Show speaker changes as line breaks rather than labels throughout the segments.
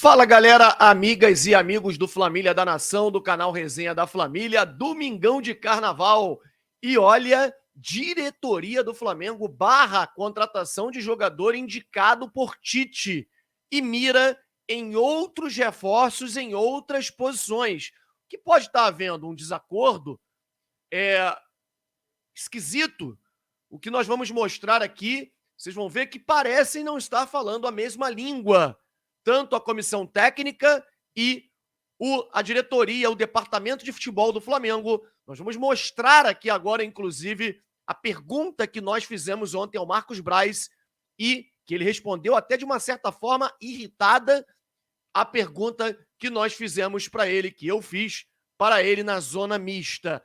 Fala, galera, amigas e amigos do Flamília da Nação, do canal Resenha da Flamília, domingão de carnaval. E olha, diretoria do Flamengo barra contratação de jogador indicado por Tite e mira em outros reforços em outras posições. Que pode estar havendo um desacordo esquisito. O que nós vamos mostrar aqui, vocês vão ver que parecem não estar falando a mesma língua. Tanto a comissão técnica e a diretoria, o departamento de futebol do Flamengo. Nós vamos mostrar aqui agora, inclusive, a pergunta que nós fizemos ontem ao Marcos Braz e que ele respondeu até de uma certa forma irritada a pergunta que nós fizemos para ele, que eu fiz para ele na zona mista.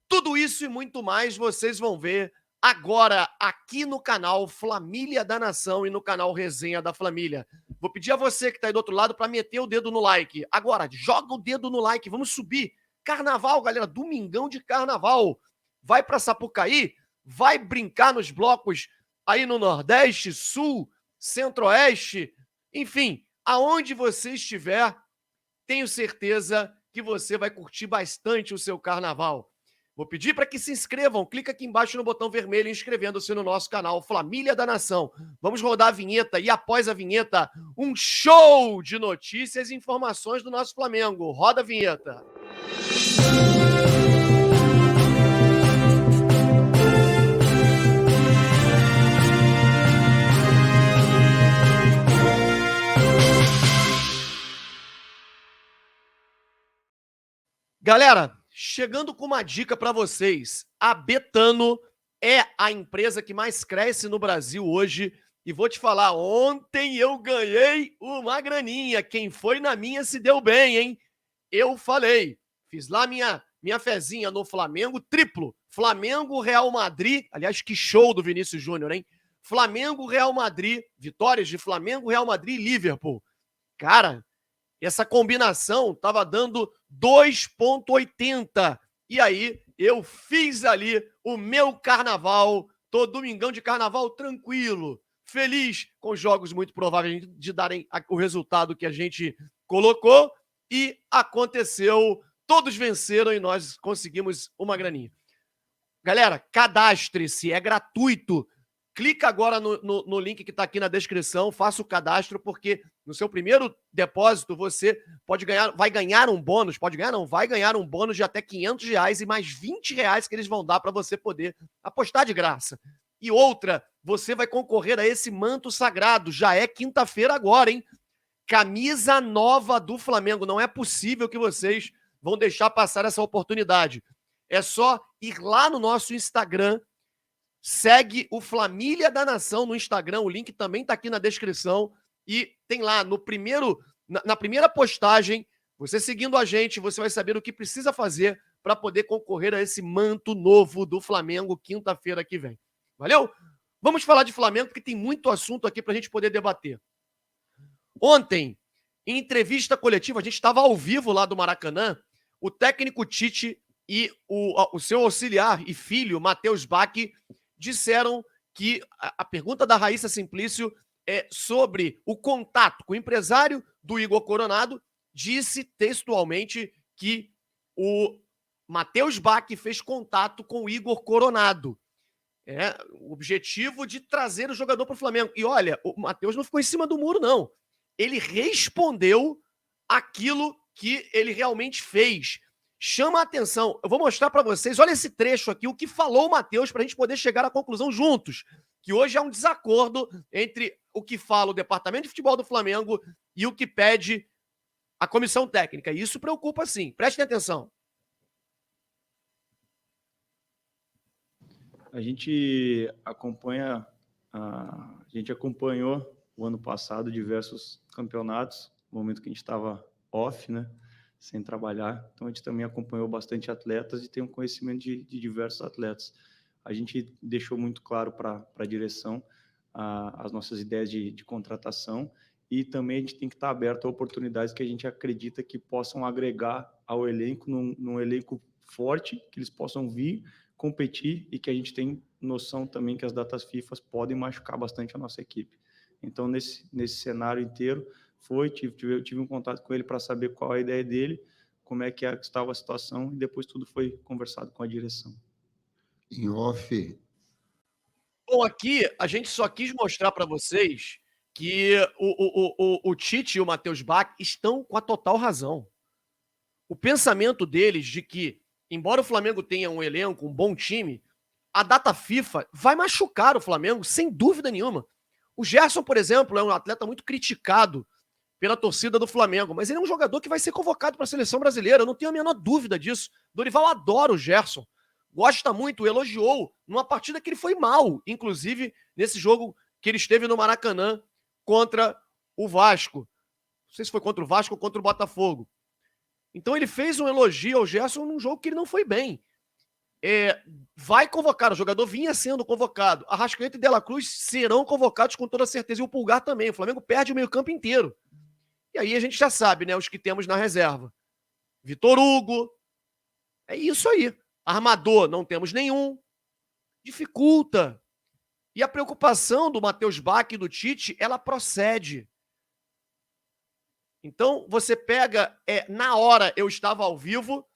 Tudo isso e muito mais vocês vão ver agora aqui no canal Flamília da Nação e no canal Resenha da Flamília. Vou pedir a você que está aí do outro lado para meter o dedo no like. Agora, joga o dedo no like, vamos subir. Carnaval, galera, domingão de carnaval. Vai para Sapucaí, vai brincar nos blocos aí no Nordeste, Sul, Centro-Oeste, enfim, aonde você estiver, tenho certeza que você vai curtir bastante o seu carnaval. Vou pedir para que se inscrevam, clica aqui embaixo no botão vermelho inscrevendo-se no nosso canal Flamília da Nação. Vamos rodar a vinheta e após a vinheta, um show de notícias e informações do nosso Flamengo. Roda a vinheta. Galera, chegando com uma dica para vocês, a Betano é a empresa que mais cresce no Brasil hoje e vou te falar, ontem eu ganhei uma graninha, quem foi na minha se deu bem, hein? Eu falei, fiz lá minha fezinha no Flamengo, triplo, Flamengo, Real Madrid, aliás, que show do Vinícius Júnior, hein? Flamengo, Real Madrid, vitórias de Flamengo, Real Madrid e Liverpool. Cara, essa combinação estava dando 2,80. E aí eu fiz ali o meu carnaval, tô domingão de carnaval tranquilo, feliz, com jogos muito prováveis de darem o resultado que a gente colocou. E aconteceu, todos venceram e nós conseguimos uma graninha. Galera, cadastre-se, é gratuito. Clica agora no link que está aqui na descrição, faça o cadastro, porque no seu primeiro depósito você vai ganhar um bônus, vai ganhar um bônus de até R$500 e mais R$20 que eles vão dar para você poder apostar de graça. E outra, você vai concorrer a esse manto sagrado, já é quinta-feira agora, hein? Camisa nova do Flamengo, não é possível que vocês vão deixar passar essa oportunidade. É só ir lá no nosso Instagram, segue o Flamília da Nação no Instagram, o link também está aqui na descrição e tem lá na primeira postagem, você seguindo a gente, você vai saber o que precisa fazer para poder concorrer a esse manto novo do Flamengo quinta-feira que vem. Valeu? Vamos falar de Flamengo porque tem muito assunto aqui para a gente poder debater. Ontem, em entrevista coletiva, a gente estava ao vivo lá do Maracanã, o técnico Tite e o seu auxiliar e filho, Matheus Bach, disseram que a pergunta da Raíssa Simplício é sobre o contato com o empresário do Igor Coronado, disse textualmente que o Matheus Bach fez contato com o Igor Coronado. O objetivo de trazer o jogador para o Flamengo. E olha, o Matheus não ficou em cima do muro, não. Ele respondeu aquilo que ele realmente fez. Chama a atenção. Eu vou mostrar para vocês, olha esse trecho aqui, o que falou o Matheus para a gente poder chegar à conclusão juntos, que hoje há um desacordo entre o que fala o departamento de futebol do Flamengo e o que pede a comissão técnica. E isso preocupa sim. Prestem atenção.
A gente acompanhou o ano passado diversos campeonatos, no momento que a gente estava off, né, sem trabalhar. Então a gente também acompanhou bastante atletas e tem um conhecimento de diversos atletas. A gente deixou muito claro para a direção as nossas ideias de contratação e também a gente tem que estar aberto a oportunidades que a gente acredita que possam agregar ao elenco, num elenco forte, que eles possam vir competir e que a gente tem noção também que as datas FIFA podem machucar bastante a nossa equipe. Então, nesse cenário inteiro, tive um contato com ele para saber qual a ideia dele, como é que estava a situação, e depois tudo foi conversado com a direção.
Em off.
Bom, aqui a gente só quis mostrar para vocês que o Tite e o Matheus Bach estão com a total razão. O pensamento deles de que, embora o Flamengo tenha um elenco, um bom time, a data FIFA vai machucar o Flamengo, sem dúvida nenhuma. O Gerson, por exemplo, é um atleta muito criticado pela torcida do Flamengo, mas ele é um jogador que vai ser convocado para a seleção brasileira, eu não tenho a menor dúvida disso. Dorival adora o Gerson, gosta muito, elogiou numa partida que ele foi mal, inclusive nesse jogo que ele esteve no Maracanã contra o Vasco. Não sei se foi contra o Vasco ou contra o Botafogo. Então ele fez um elogio ao Gerson num jogo que ele não foi bem. Vai convocar, o jogador vinha sendo convocado. Arrascaeta e De La Cruz serão convocados com toda certeza, e o Pulgar também. O Flamengo perde o meio-campo inteiro. E aí a gente já sabe, né, os que temos na reserva. Vitor Hugo. É isso aí. Armador, não temos nenhum. Dificulta. E a preocupação do Matheus Bach e do Tite, ela procede. Então, você pega, na hora, eu estava ao vivo,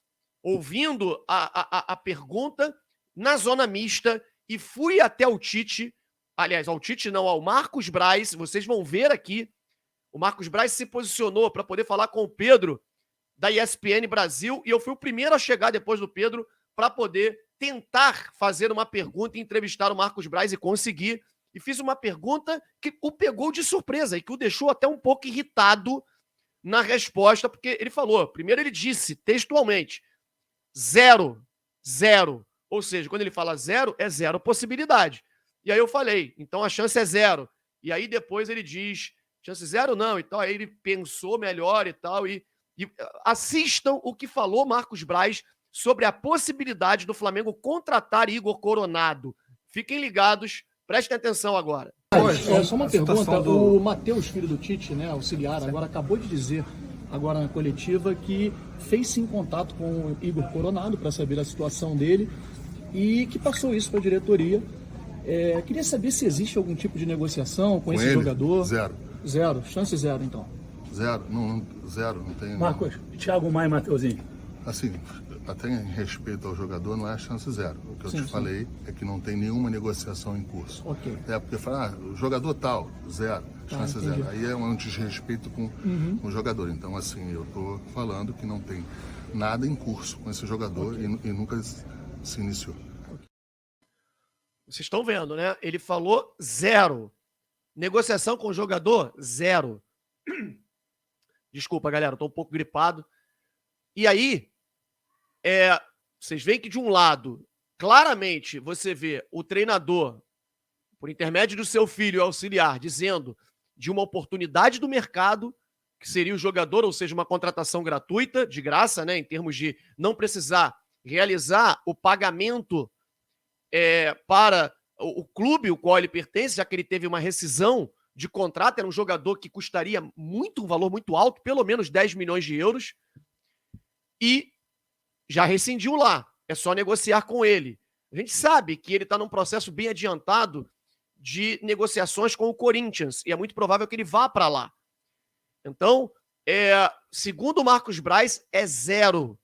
ouvindo a pergunta, na zona mista, e fui até o Tite, aliás, ao Tite não, ao Marcos Braz, vocês vão ver aqui, o Marcos Braz se posicionou para poder falar com o Pedro, da ESPN Brasil, e eu fui o primeiro a chegar depois do Pedro, para poder tentar fazer uma pergunta e entrevistar o Marcos Braz, e consegui, e fiz uma pergunta que o pegou de surpresa, e que o deixou até um pouco irritado na resposta, porque ele falou, primeiro ele disse textualmente, 0, ou seja, quando ele fala 0, é 0 possibilidade. E aí eu falei, então a chance é 0. E aí depois ele diz, chance 0 não, então aí ele pensou melhor e tal, e assistam o que falou Marcos Braz sobre a possibilidade do Flamengo contratar Igor Coronado. Fiquem ligados, prestem atenção agora.
Só uma pergunta, o Matheus, filho do Tite, né, auxiliar, agora acabou de dizer, agora na coletiva, que fez sim contato com o Igor Coronado para saber a situação dele e que passou isso para a diretoria. Queria saber se existe algum tipo de negociação com esse jogador. Zero, chance 0 então.
Zero, não tem.
Marcos, Thiago Maia e Mateuzinho.
Assim, até em respeito ao jogador, não é chance 0. O que eu te falei é que não tem nenhuma negociação em curso.
Ok.
Porque fala, o jogador tal, 0, chance 0. Aí é um desrespeito com o jogador. Então, assim, eu tô falando que não tem nada em curso com esse jogador e nunca se iniciou.
Vocês estão vendo, né? Ele falou 0. Negociação com o jogador, 0. Desculpa, galera, eu tô um pouco gripado. E aí, vocês veem que de um lado, claramente, você vê o treinador, por intermédio do seu filho auxiliar, dizendo de uma oportunidade do mercado, que seria o jogador, ou seja, uma contratação gratuita, de graça, né, em termos de não precisar realizar o pagamento para o clube o qual ele pertence, já que ele teve uma rescisão de contrato, era um jogador que custaria um valor muito alto, pelo menos 10 milhões de euros, e já rescindiu lá, é só negociar com ele. A gente sabe que ele está num processo bem adiantado de negociações com o Corinthians, e é muito provável que ele vá para lá. Então, segundo o Marcos Braz, é 0.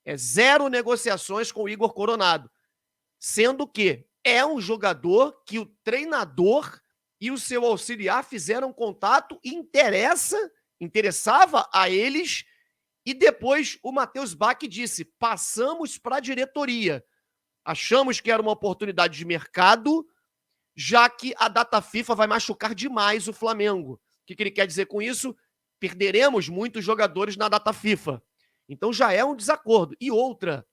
É 0 negociações com o Igor Coronado. Sendo que é um jogador que o treinador e o seu auxiliar fizeram contato e interessava a eles. E depois o Matheus Bach disse, passamos para a diretoria. Achamos que era uma oportunidade de mercado, já que a data FIFA vai machucar demais o Flamengo. O que ele quer dizer com isso? Perderemos muitos jogadores na data FIFA. Então já é um desacordo. E outra,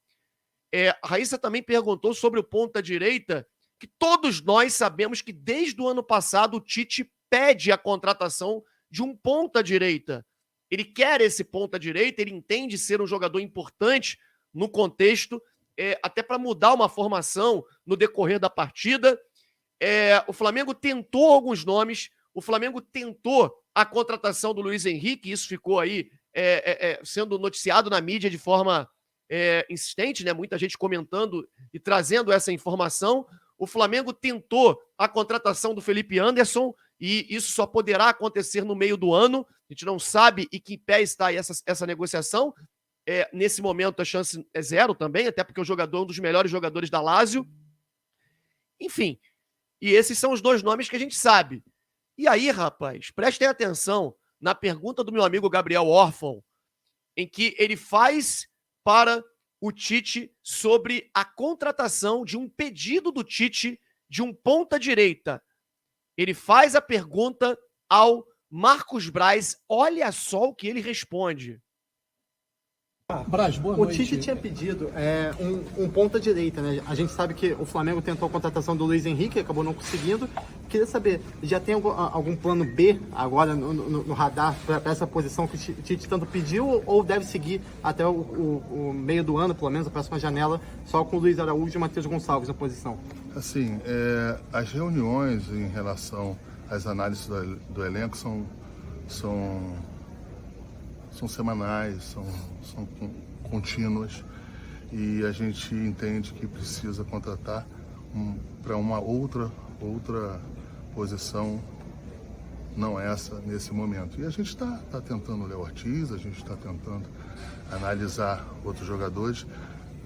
a Raíssa também perguntou sobre o ponta-direita, que todos nós sabemos que desde o ano passado o Tite pede a contratação de um ponta-direita. Ele quer esse ponta-direita, ele entende ser um jogador importante no contexto, até para mudar uma formação no decorrer da partida. O Flamengo tentou alguns nomes, o Flamengo tentou a contratação do Luiz Henrique, isso ficou aí sendo noticiado na mídia de forma insistente, né? Muita gente comentando e trazendo essa informação. O Flamengo tentou a contratação do Felipe Anderson e isso só poderá acontecer no meio do ano. A gente não sabe em que pé está aí essa negociação. Nesse momento, a chance é zero também, até porque o jogador é um dos melhores jogadores da Lazio. Enfim, e esses são os 2 nomes que a gente sabe. E aí, rapaz, prestem atenção na pergunta do meu amigo Gabriel Orfon, em que ele faz para o Tite sobre a contratação de um pedido do Tite de um ponta-direita. Ele faz a pergunta ao Marcos Braz. Olha só o que ele responde.
Braz, boa
O
noite.
Tite tinha pedido um ponta-direita, né? A gente sabe que o Flamengo tentou a contratação do Luiz Henrique, acabou não conseguindo. Queria saber, já tem algum plano B agora no radar para essa posição que o Tite tanto pediu, ou deve seguir até o meio do ano, pelo menos a próxima janela, só com o Luiz Araújo e o Matheus Gonçalves na posição?
Assim, as reuniões em relação às análises do elenco são semanais, são contínuas, e a gente entende que precisa contratar para uma outra posição, não essa, nesse momento. E a gente está tentando o Léo Ortiz, a gente está tentando analisar outros jogadores.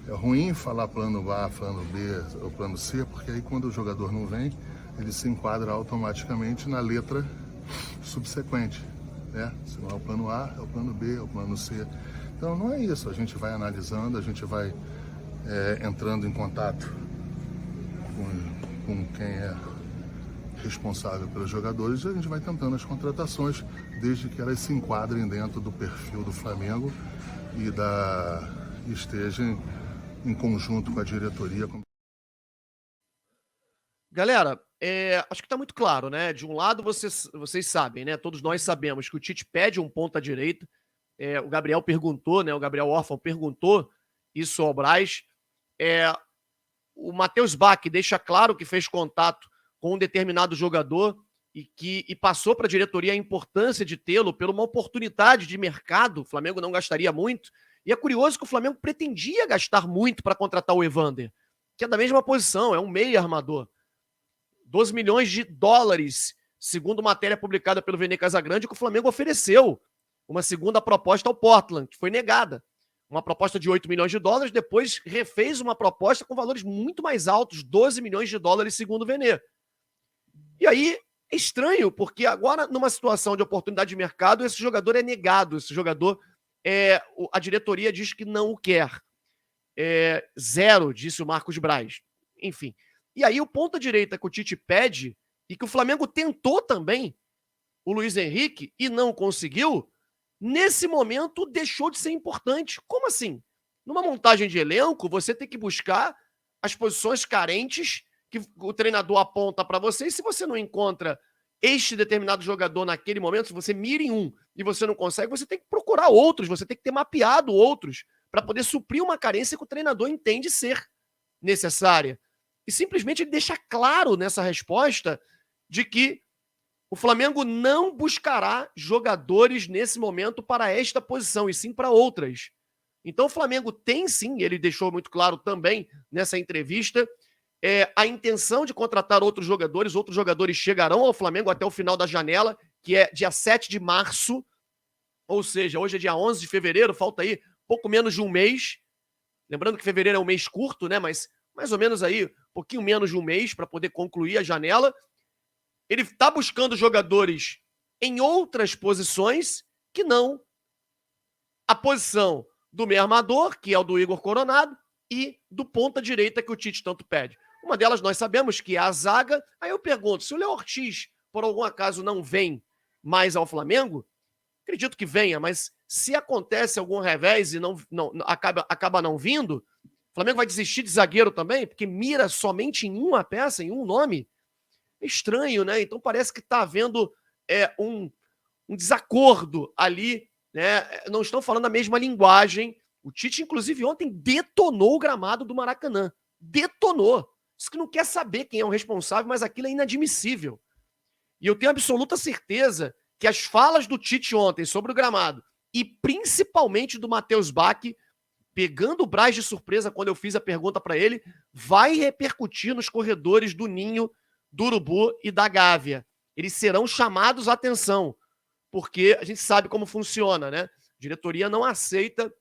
É ruim falar plano A, plano B ou plano C, porque aí quando o jogador não vem, ele se enquadra automaticamente na letra subsequente. Se não é o plano A, é o plano B, é o plano C. Então não é isso, a gente vai analisando, a gente vai entrando em contato com quem é responsável pelos jogadores, e a gente vai tentando as contratações, desde que elas se enquadrem dentro do perfil do Flamengo e estejam em conjunto com a diretoria.
Galera, acho que está muito claro, né? De um lado, vocês sabem, né? Todos nós sabemos que o Tite pede um ponta-direita. O Gabriel perguntou, né? O Gabriel Orfon perguntou isso ao Braz. O Matheus Bach deixa claro que fez contato com um determinado jogador e passou para a diretoria a importância de tê-lo por uma oportunidade de mercado. O Flamengo não gastaria muito. E é curioso que o Flamengo pretendia gastar muito para contratar o Evander, que é da mesma posição, é um meia armador. 12 milhões de dólares, segundo matéria publicada pelo Vene Casagrande, que o Flamengo ofereceu uma segunda proposta ao Portland, que foi negada. Uma proposta de 8 milhões de dólares, depois refez uma proposta com valores muito mais altos, 12 milhões de dólares, segundo o Vene. E aí, é estranho, porque agora, numa situação de oportunidade de mercado, esse jogador é negado, esse jogador, a diretoria diz que não o quer. Zero, disse o Marcos Braz. Enfim. E aí o ponta-direita que o Tite pede, e que o Flamengo tentou também, o Luiz Henrique, e não conseguiu, nesse momento deixou de ser importante. Como assim? Numa montagem de elenco, você tem que buscar as posições carentes que o treinador aponta para você, e se você não encontra este determinado jogador naquele momento, se você mira em um e você não consegue, você tem que procurar outros, você tem que ter mapeado outros para poder suprir uma carência que o treinador entende ser necessária. E simplesmente ele deixa claro nessa resposta de que o Flamengo não buscará jogadores nesse momento para esta posição, e sim para outras. Então o Flamengo tem sim, ele deixou muito claro também nessa entrevista, a intenção de contratar outros jogadores chegarão ao Flamengo até o final da janela, que é dia 7 de março, ou seja, hoje é dia 11 de fevereiro, falta aí pouco menos de um mês. Lembrando que fevereiro é um mês curto, né? Mas mais ou menos aí, um pouquinho menos de um mês para poder concluir a janela. Ele está buscando jogadores em outras posições que não a posição do meio armador, que é o do Igor Coronado, e do ponta-direita que o Tite tanto pede. Uma delas nós sabemos que é a zaga. Aí eu pergunto, se o Léo Ortiz, por algum acaso, não vem mais ao Flamengo, acredito que venha, mas se acontece algum revés e acaba não vindo, o Flamengo vai desistir de zagueiro também, porque mira somente em uma peça, em um nome. É estranho, né? Então parece que está havendo um desacordo ali, né? Não estão falando a mesma linguagem. O Tite, inclusive, ontem detonou o gramado do Maracanã. Detonou. Diz que não quer saber quem é o responsável, mas aquilo é inadmissível. E eu tenho absoluta certeza que as falas do Tite ontem sobre o gramado, e principalmente do Matheus Bach, pegando o Braz de surpresa quando eu fiz a pergunta para ele, vai repercutir nos corredores do Ninho, do Urubu e da Gávea. Eles serão chamados à atenção, porque a gente sabe como funciona, né? A diretoria não aceita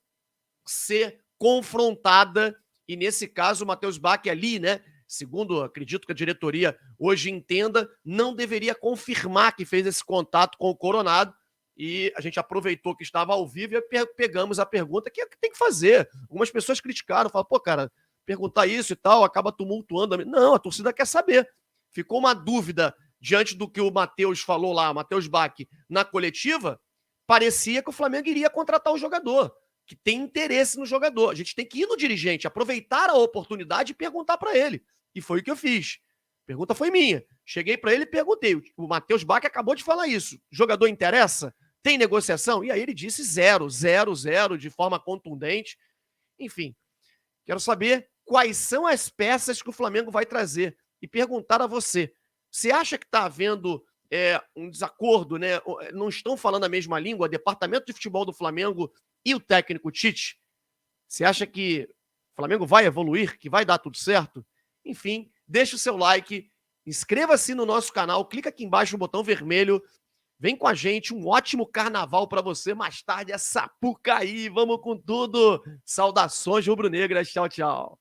ser confrontada, e nesse caso o Matheus Bach ali, né, segundo acredito que a diretoria hoje entenda, não deveria confirmar que fez esse contato com o Coronado, e a gente aproveitou que estava ao vivo e pegamos a pergunta que é o que tem que fazer. Algumas pessoas criticaram, falaram, pô, cara, perguntar isso e tal, acaba tumultuando. Não, a torcida quer saber. Ficou uma dúvida diante do que o Matheus falou lá, o Matheus Bach, na coletiva, parecia que o Flamengo iria contratar o jogador, que tem interesse no jogador. A gente tem que ir no dirigente, aproveitar a oportunidade e perguntar para ele. E foi o que eu fiz. A pergunta foi minha. Cheguei para ele e perguntei. O Matheus Bach acabou de falar isso. O jogador interessa? Tem negociação? E aí ele disse 0, 0, 0, de forma contundente. Enfim, quero saber quais são as peças que o Flamengo vai trazer. E perguntar a você, você acha que está havendo um desacordo, né? Não estão falando a mesma língua, o departamento de futebol do Flamengo e o técnico Tite? Você acha que o Flamengo vai evoluir, que vai dar tudo certo? Enfim, deixa o seu like, inscreva-se no nosso canal, clica aqui embaixo no botão vermelho, vem com a gente, um ótimo carnaval para você. Mais tarde é Sapucaí, vamos com tudo. Saudações rubro-negras, tchau, tchau.